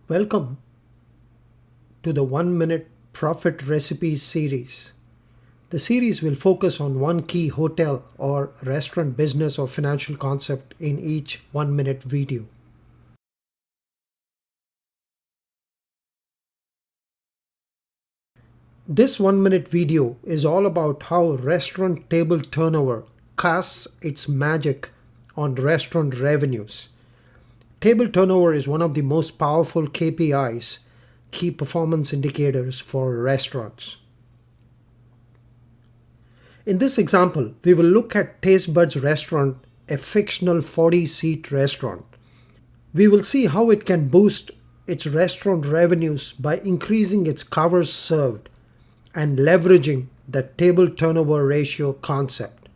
Welcome to the 1 Minute Profit Recipes series. The series will focus on one key hotel or restaurant business or financial concept in each 1 minute video. This 1 minute video is all about how restaurant table turnover casts its magic on restaurant revenues. Table turnover is one of the most powerful KPIs, key performance indicators for restaurants. In this example, we will look at Tastebuds restaurant, a fictional 40-seat restaurant. We will see how it can boost its restaurant revenues by increasing its covers served and leveraging the table turnover ratio concept.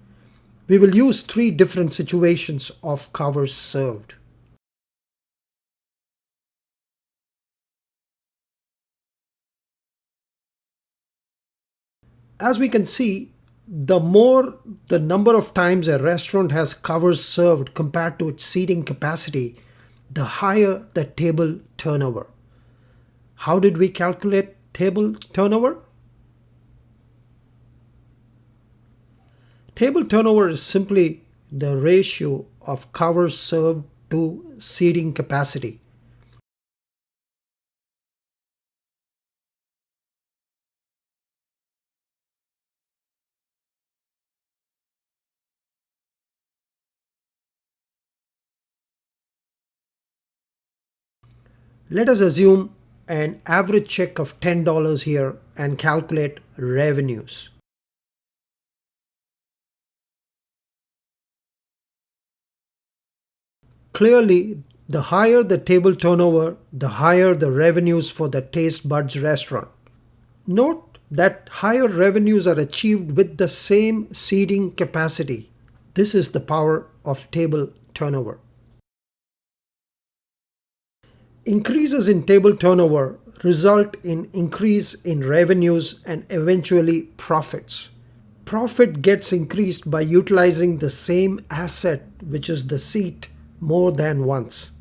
We will use 3 different situations of covers served. As we can see, the more the number of times a restaurant has covers served compared to its seating capacity, the higher the table turnover. How did we calculate table turnover? Table turnover is simply the ratio of covers served to seating capacity. Let us assume an average check of $10 here and calculate revenues. Clearly, the higher the table turnover, the higher the revenues for the Tastebuds restaurant. Note that higher revenues are achieved with the same seating capacity. This is the power of table turnover. Increases in table turnover result in increase in revenues and eventually profits. Profit gets increased by utilizing the same asset, which is the seat, more than once.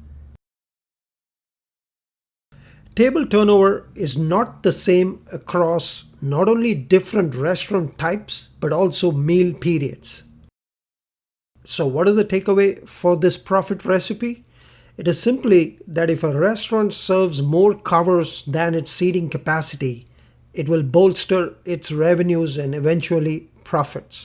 Table turnover is not the same across not only different restaurant types but also meal periods. So what is the takeaway for this profit recipe? It is simply that if a restaurant serves more covers than its seating capacity, it will bolster its revenues and eventually profits.